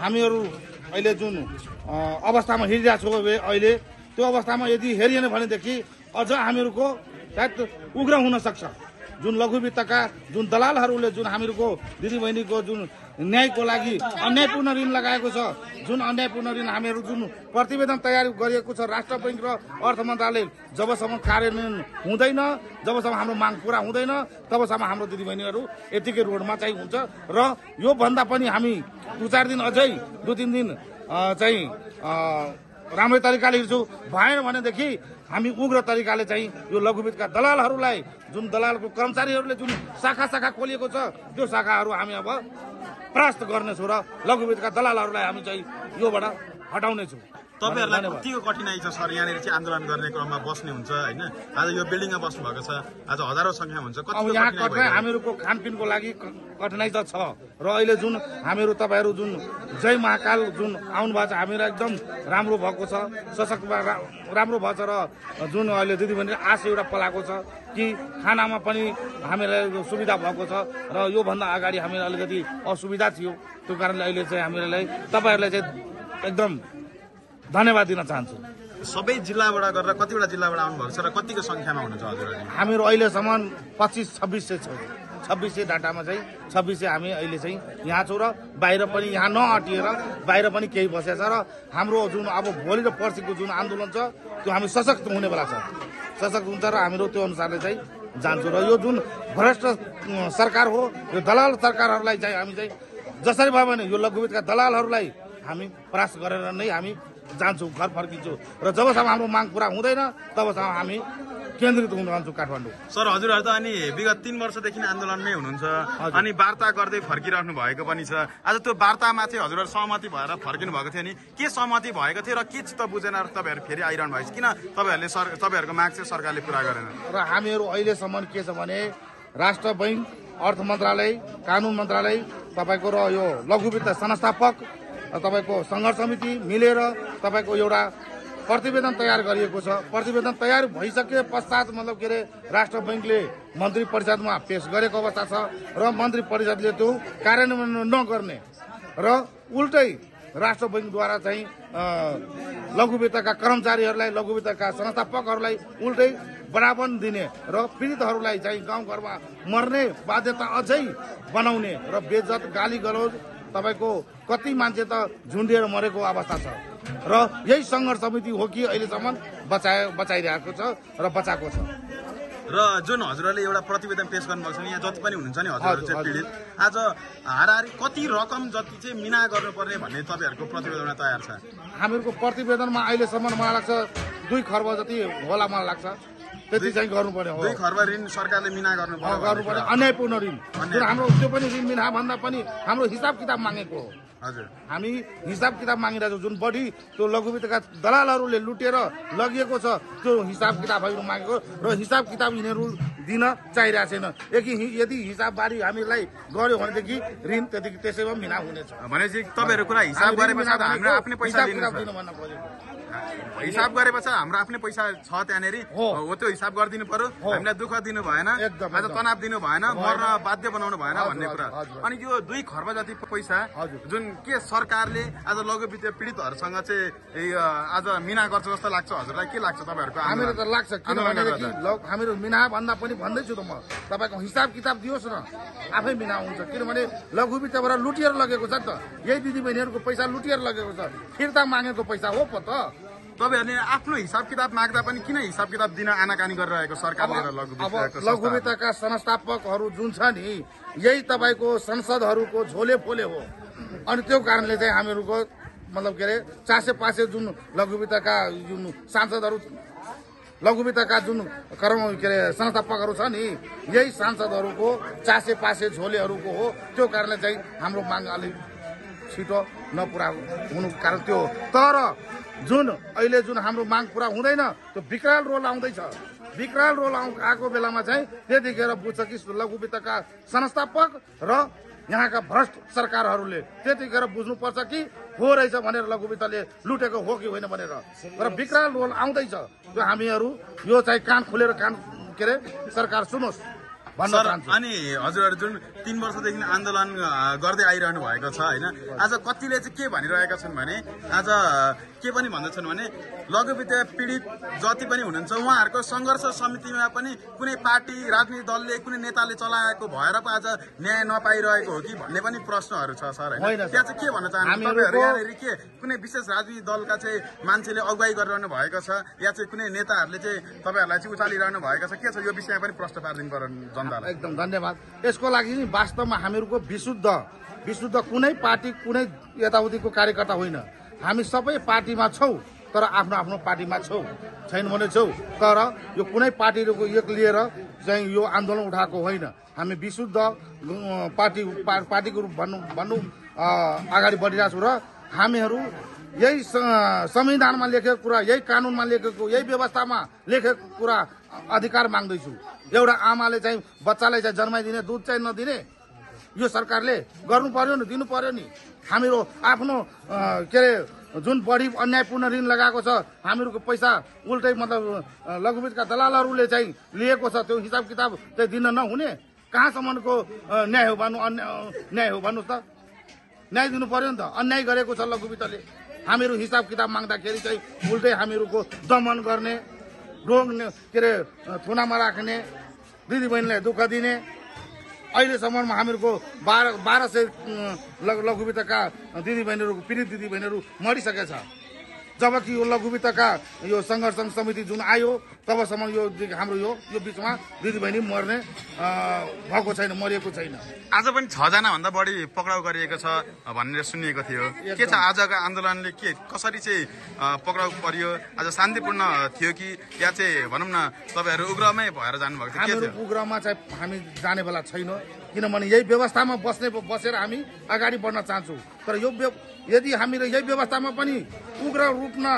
हामीहरू अहिले जुन अवस्थामा हिँडिरहेको छौँ अहिले त्यो अवस्थामा यदि हेरिएन भनेदेखि अझ हामीहरूको सायद उग्र हुन सक्छ। जुन लघुवित्तका जुन दलालहरूले जुन हामीहरूको दिदीबहिनीको जुन न्यायको लागि अन्यायपूर्ण ऋण लगाएको छ, जुन अन्यायपूर्ण ऋण हामीहरू जुन प्रतिवेदन तयार गरिएको छ राष्ट्र बैङ्क र अर्थ मन्त्रालय जबसम्म कार्यान्वयन हुँदैन, जबसम्म हाम्रो माग पुरा हुँदैन, तबसम्म हाम्रो दिदीबहिनीहरू यतिकै रोडमा चाहिँ हुन्छ। र यो भन्दा पनि हामी 2-4 दिन अझै 2-3 दिन चाहिँ राम्रै तरिकाले हिँड्छौँ। भएन भनेदेखि हामी उग्र तरिकाले चाहिँ यो लघुवित्तका दलालहरूलाई, जुन दलालको कर्मचारीहरूले जुन शाखा खोलिएको छ त्यो शाखाहरू हामी अब परास्त गर्नेछौँ र लघुवित्तका दलालहरूलाई हामी चाहिँ योबाट हटाउनेछौँ। तपाईहरुलाई कतिको कठिनाइ छ सर यहाँनिर चाहिँ आन्दोलन गर्ने क्रममा बस्ने हुन्छ हैन? आज यो बिल्डिङमा बस्नु भएको छ, आज हजारौं संख्यामा हुन्छ। कतिको यहाँ कठिनाइ हामीहरूको खानपिनको लागि कठिनाइ त छ र अहिले जुन हामीहरू तपाईहरु जुन जय महाकाल जुन आउनु भएको छ, हामीलाई एकदम राम्रो भएको छ, सशक्त राम्रो भएको छ र जुन अहिले दिदीबहिनी आश एउटा पलाएको छ कि खानामा पनि हामीलाई सुविधा भएको छ र यो भन्दा अगाडि हामीलाई अलिकति असुविधा थियो। त्यो कारणले अहिले चाहिँ हामीलाई तपाईहरुलाई चाहिँ एकदम धन्यवाद दिन चाहन्छु। सबै जिल्लाबाट गरेर कतिवटा जिल्लाबाट आउनु भएको छ र कतिको संख्यामा हुनुहुन्छ हजुरहरु? हामीहरू अहिलेसम्म 25-2600 छ। 2600 डाटामा चाहिँ 2600 हामी अहिले चाहिँ यहाँ छौँ र बाहिर पनि यहाँ नअटिएर बाहिर पनि केही बसेको छ र हाम्रो जुन अब भोलि र पर्सिको जुन आन्दोलन छ त्यो हामी सशक्त हुने बेला छ, सशक्त हुन्छ र हामीहरू त्यो अनुसारले चाहिँ जान्छौँ। र यो जुन भ्रष्ट सरकार हो, यो दलाल सरकारहरूलाई चाहिँ हामी चाहिँ जसरी भयो भने यो लघुवित्तका दलालहरूलाई हामी परास्त गरेर नै हामी जान्छौँ, घर फर्किन्छौँ र जबसम्म हाम्रो माग पुरा हुँदैन तबसम्म हामी केन्द्रित हुन जान्छौँ काठमाडौँ। सर हजुरहरू त अनि विगत 3 वर्षदेखि आन्दोलनमै हुनुहुन्छ, अनि वार्ता गर्दै फर्किराख्नु भएको पनि छ। आज त्यो वार्तामा चाहिँ हजुरहरू सहमति भएर फर्किनु भएको थियो नि, के सहमति भएको थियो र के चित्त बुझेन र तपाईँहरू फेरि आइरहनु भएको छ? किन तपाईँहरूको माग चाहिँ सरकारले पुरा गरेन? र हामीहरू अहिलेसम्म के छ भने राष्ट्र बैङ्क, अर्थ मन्त्रालय, कानुन मन्त्रालय, तपाईँको र यो लघुवित्त संस्थापक, तपाईँको सङ्घर्ष समिति मिलेर तपाईँको एउटा प्रतिवेदन तयार गरिएको छ। प्रतिवेदन तयार भइसके पश्चात मतलब के अरे राष्ट्र बैङ्कले मन्त्री परिषदमा पेश गरेको अवस्था छ र मन्त्री परिषदले त्यो कार्यान्वयन नगर्ने र उल्टै राष्ट्र बैङ्कद्वारा चाहिँ लघुवित्तका कर्मचारीहरूलाई, लघुवित्तका संस्थापकहरूलाई उल्टै बढावन दिने र पीडितहरूलाई चाहिँ गाउँघरमा मर्ने बाध्यता अझै बनाउने र बेइज्जत गाली गलौज तपाईको कति मान्छे त झुन्डिएर मरेको अवस्था छ र यही सङ्घर्ष समिति हो कि अहिलेसम्म बचाइरहेको छ र बचाएको छ। र जुन हजुरहरूले एउटा प्रतिवेदन पेश गर्नुभएको छ यहाँ जति पनि हुनुहुन्छ नि हजुरहरू चाहिँ पीडित, आज हाराहारी कति रकम जति चाहिँ मिना गर्नुपर्ने भन्ने तपाईँहरूको प्रतिवेदनमा तयार छ? हामीहरूको प्रतिवेदनमा अहिलेसम्म मलाई लाग्छ 2 खर्ब जति होला, मलाई लाग्छ त्यति चाहिँ गर्नुपर्ने हो। 2 खर्ब ऋण सरकारले मिना गर्नुपर्ने अन्यायपूर्ण ऋण, जुन हाम्रो त्यो पनि ऋण मिना भन्दा पनि हाम्रो हिसाब किताब मागेको हो। हजुर, हामी हिसाब किताब मागिरहेको छौँ। जुन बढी त्यो लघुवित्तका दलालहरूले लुटेर लगिएको छ त्यो हिसाब किताबहरू मागेको र हिसाब किताब यिनीहरू दिन चाहिरहेको छैन। यदि हिसाबबारी हामीलाई गर्यो भनेदेखि ऋण त्यतिकै त्यसैमा मिना हुनेछ। भनेपछि तपाईँहरू कुरा हिसाब गरेपछि हाम्रो आफ्नै पैसा दिनु भन्न पर्यो। हिसाब गरेपछि हाम्रो आफ्नै पैसा छ त्यहाँनिर हो, त्यो हिसाब गरिदिनु पर्यो। हामीलाई दुःख दिनु भएन, आज तनाव दिनु भएन, मर्न बाध्य बनाउनु भएन भन्ने कुरा। अनि यो 2 खर्ब जति पैसा जुन के सरकारले आज लघुवित्त पीडितहरूसँग चाहिँ आज मिना गर्छ जस्तो लाग्छ हजुरलाई? के लाग्छ तपाईँहरूको? हामीलाई त लाग्छ, किनभने हामीहरू मिना भन्दा पनि भन्दैछु त म, तपाईँको हिसाब किताब दियोस् न आफै मिना हुन्छ। किनभने लघुवित्तबाट लुटिएर लगेको छ नि त, यही दिदीबहिनीहरूको पैसा लुटिएर लगेको छ, फिर्ता मागेको पैसा हो पो त। तपाईँहरूले आफ्नो हिसाब किताब माग्दा पनि किन हिसाब किताब दिन आनाकानी गरिरहेको सरकारले? लघुवित्तका संस्थापकहरू जुन छ नि यही तपाईँको संसदहरूको झोले फोले हो, अनि त्यो कारणले चाहिँ हामीहरूको मतलब के अरे चासे पासे जुन लघुवित्तका जुन सांसदहरू, लघुवित्तका जुन के अरे संस्थापकहरू छ नि यही सांसदहरूको चासे पासे झोलेहरूको हो। त्यो कारणले चाहिँ हाम्रो माग अलिक छिटो नपुरा हुनु कारण त्यो। तर जुन अहिले जुन हाम्रो माग पुरा हुँदैन त्यो विकराल रोल आउँदैछ। विकराल रोल आएको बेलामा चाहिँ त्यतिखेर बुझ्छ कि लघुवित्तका संस्थापक र यहाँका भ्रष्ट सरकारहरूले त्यतिखेर बुझ्नुपर्छ कि हो रहेछ भनेर लघुवित्तले लुटेको हो कि होइन भनेर। तर विकराल रोल आउँदैछ, त्यो हामीहरू यो चाहिँ कान खोलेर के अरे सरकार सुनोस्। भन्न सर चाहन्छु। अनि हजुरहरू जुन 3 वर्षदेखि आन्दोलन गर्दै आइरहनु भएको छ होइन, आज कतिले चाहिँ के भनिरहेका छन् भने आज के पनि भन्दछन् भने लघुवित्त पीडित जति पनि हुनुहुन्छ उहाँहरूको सङ्घर्ष समितिमा पनि कुनै पार्टी राजनीतिक दलले कुनै नेताले चलाएको भएर पो आज न्याय नपाइरहेको हो कि भन्ने पनि प्रश्नहरू छ सर होइन। त्यहाँ चाहिँ के भन्न चाहनुहुन्छ तपाईँहरू? यहाँनिर के कुनै विशेष राजनीतिक दलका चाहिँ मान्छेले अगुवाई गरिरहनु भएको छ या चाहिँ कुनै नेताहरूले चाहिँ तपाईँहरूलाई चाहिँ उचालिरहनु भएको छ? के छ यो विषयमा पनि प्रश्न पारिदिनु पर्यो जनतालाई। एकदम धन्यवाद। यसको लागि नि वास्तवमा हामीहरूको विशुद्ध कुनै पार्टी कुनै यताउतिको कार्यकर्ता होइन। हामी सबै पार्टीमा छौँ तर आफ्नो आफ्नो पार्टीमा छौँ, छैन भने छौँ। तर यो कुनै पार्टीको एक लिएर चाहिँ यो आन्दोलन उठाएको होइन। हामी विशुद्ध पार्टीको रूप भन्नु अगाडि बढिरहेको छु र हामीहरू यही संविधानमा लेखेको कुरा, यही कानुनमा लेखेको, यही व्यवस्थामा लेखेको कुरा अधिकार माग्दैछु। एउटा आमाले चाहिँ बच्चालाई चाहिँ जन्माइदिने, दुध चाहिँ नदिने यो सरकारले गर्नु पर्यो नि, दिनु पर्यो नि। हामीहरू आफ्नो के अरे जुन बढी अन्यायपूर्ण ऋण लगाएको छ हामीहरूको पैसा उल्टै मतलब लघुवित्तका दलालहरूले चाहिँ लिएको छ, त्यो हिसाब किताब चाहिँ दिन नहुने कहाँसम्मको न्याय हो भन्नु? न्याय हो भन्नुहोस् त, न्याय दिनु पर्यो नि त। अन्याय गरेको छ लघुवित्तले। हामीहरू हिसाब किताब माग्दाखेरि चाहिँ उल्टै हामीहरूको दमन गर्ने, रोक्ने, के अरे थुनामा राख्ने, दिदीबहिनीलाई दुःख दिने। अहिलेसम्ममा हामीहरूको 1200 लघुवित्तका दिदीबहिनीहरू, पीडित दिदीबहिनीहरू मरिसकेका छ। जबकि यो लघुवित्तका यो सङ्घर्ष समिति जुन आयो तबसम्म यो हाम्रो यो बिचमा दिदीबहिनी मर्ने भएको छैन, मरिएको छैन। आज पनि 6 जना भन्दा बढी पक्राउ गरिएको छ भनेर सुनिएको थियो। के छ आजको आन्दोलनले के कसरी चाहिँ पक्राउ परियो? आज शान्तिपूर्ण थियो कि या चाहिँ भनौँ न तपाईँहरू उग्रमै भएर जानुभएको थियो? हामीहरू उग्रमा चाहिँ हामी जाने बेला छैन, किनभने यही व्यवस्थामा बसेर हामी अगाडि बढ्न चाहन्छौँ। तर यो यदि हामीले यही व्यवस्थामा पनि उग्र रूपमा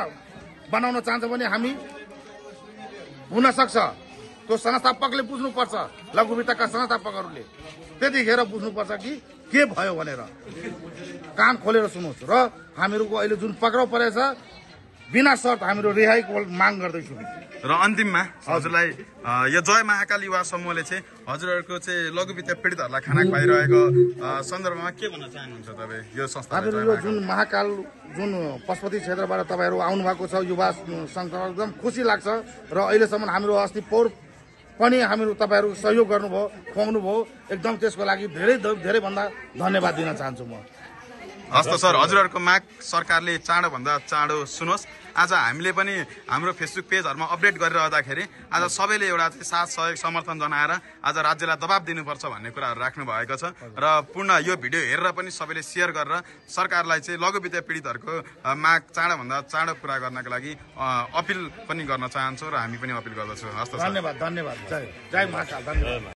बनाउन चाहन्छौँ भने हामी हुन सक्छ। त्यो संस्थापकले बुझ्नुपर्छ, लघुवित्तका संस्थापकहरूले त्यतिखेर बुझ्नुपर्छ कि के भयो भनेर कान खोलेर सुन्नुहोस्। र हामीहरूको अहिले जुन पक्राउ परेछ बिना शर्त हामीहरू रिहाईको माग गर्दैछौँ। र अन्तिममा हजुरलाई यो जय महाकाल युवा समूहले चाहिँ हजुरहरूको चाहिँ लघुवित्त पीडितहरूलाई खाना खुवाइरहेको सन्दर्भमा के भन्न चाहनुहुन्छ तपाईँ? यो संस्था हामीहरू यो जुन महाकाल जुन पशुपति क्षेत्रबाट तपाईँहरू आउनुभएको छ युवा सङ्घ, एकदम खुसी लाग्छ। र अहिलेसम्म हाम्रो अस्ति पोहोर पनि हामीहरू तपाईँहरू सहयोग गर्नुभयो, खुवाउनु भयो, एकदम त्यसको लागि धेरैभन्दा धन्यवाद दिन चाहन्छु म। हस् त सर, हजुरहरूको माग सरकारले चाँडोभन्दा चाँडो सुनोस्। आज हामीले पनि हाम्रो फेसबुक पेजहरूमा अपडेट गरिरहँदाखेरि आज सबैले एउटा साथ सहयोग समर्थन जनाएर आज राज्यलाई दबाब दिनुपर्छ भन्ने कुराहरू राख्नु भएको छ। र पूर्ण यो भिडियो हेरेर पनि सबैले सेयर गरेर सरकारलाई चाहिँ लघुवित्त पीडितहरूको माग चाँडोभन्दा चाँडो पुरा गर्नको लागि अपिल पनि गर्न चाहन्छौँ र हामी पनि अपिल गर्दछौँ। हस् त, धन्यवाद। जय महाकाल, धन्यवाद।